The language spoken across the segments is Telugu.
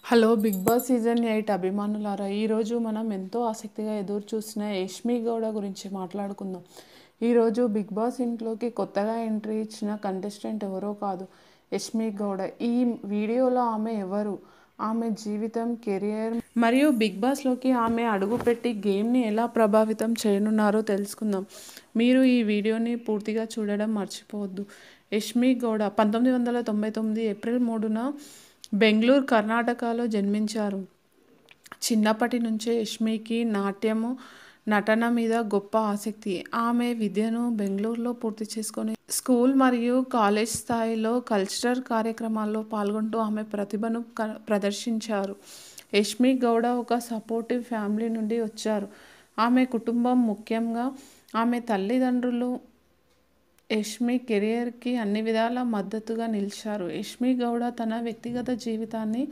హలో బిగ్ బాస్ సీజన్ 8 అభిమానులారా, ఈరోజు మనం ఎంతో ఆసక్తిగా ఎదురు చూసిన యష్మి గౌడ గురించి మాట్లాడుకుందాం. ఈరోజు బిగ్ బాస్ ఇంట్లోకి కొత్తగా ఎంట్రీ ఇచ్చిన కంటెస్టెంట్ ఎవరో కాదు, యష్మి గౌడ. ఈ వీడియోలో ఆమె ఎవరు, ఆమె జీవితం, కెరియర్ మరియు బిగ్ బాస్లోకి ఆమె అడుగుపెట్టి గేమ్ని ఎలా ప్రభావితం చేయనున్నారో తెలుసుకుందాం. మీరు ఈ వీడియోని పూర్తిగా చూడడం మర్చిపోవద్దు. యష్మి గౌడ 1999 ఏప్రిల్ 3న బెంగళూరు, కర్ణాటకలో జన్మించారు. చిన్నప్పటి నుంచే యష్మికి నాట్యము, నటన మీద గొప్ప ఆసక్తి. ఆమె విద్యను బెంగళూరులో పూర్తి చేసుకొని స్కూల్ మరియు కాలేజ్ స్థాయిలో కల్చరల్ కార్యక్రమాల్లో పాల్గొంటూ ఆమె ప్రతిభను ప్రదర్శించారు. యష్మి గౌడ ఒక సపోర్టివ్ ఫ్యామిలీ నుండి వచ్చారు. ఆమె కుటుంబం, ముఖ్యంగా ఆమె తల్లిదండ్రులు యష్మి కెరియర్కి అన్ని విధాలా మద్దతుగా నిలిచారు. యష్మి గౌడ తన వ్యక్తిగత జీవితాన్ని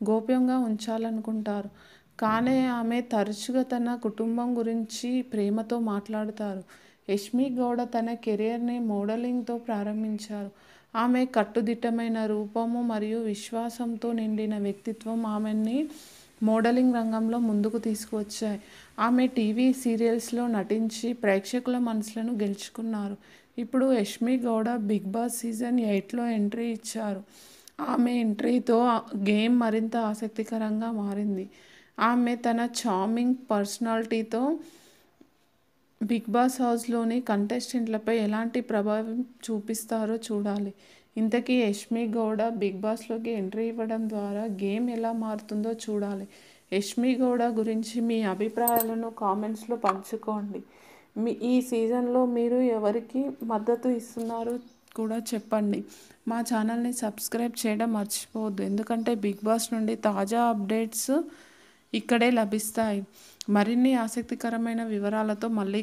గోప్యంగా ఉంచాలనుకుంటారు, కానీ ఆమె తరచుగా తన కుటుంబం గురించి ప్రేమతో మాట్లాడుతారు. యష్మి గౌడ తన కెరియర్ని మోడలింగ్తో ప్రారంభించారు. ఆమె కట్టుదిట్టమైన రూపము మరియు విశ్వాసంతో నిండిన వ్యక్తిత్వం ఆమెని మోడలింగ్ రంగంలో ముందుకు తీసుకువచ్చాయి. ఆమె టీవీ సీరియల్స్లో నటించి ప్రేక్షకుల మనసులను గెలుచుకున్నారు. ఇప్పుడు Yashmi Gowda big boss season 8లో ఎంట్రీ ఇచ్చారు. ఆమె ఎంట్రీతో గేమ్ మరింత ఆసక్తికరంగా మారింది. ఆమె తన చార్మింగ్ పర్సనాలిటీతో బిగ్ బాస్ హౌస్లోని కంటెస్టెంట్లపై ఎలాంటి ప్రభావం చూపిస్తారో చూడాలి. ఇంతకీ యష్మి గౌడ బిగ్ బాస్లోకి ఎంట్రీ ఇవ్వడం ద్వారా గేమ్ ఎలా మారుతుందో చూడాలి. యష్మి గౌడ గురించి మీ అభిప్రాయాలను కామెంట్స్లో పంచుకోండి. ఈ సీజన్లో మీరు ఎవరికి మద్దతు ఇస్తున్నారో కూడా చెప్పండి. మా ఛానల్ని సబ్స్క్రైబ్ చేయడం మర్చిపోవద్దు, ఎందుకంటే బిగ్ బాస్ నుండి తాజా అప్డేట్స్ ఇక్కడే లభిస్తాయి. మరిన్ని ఆసక్తికరమైన వివరాలతో మళ్ళీ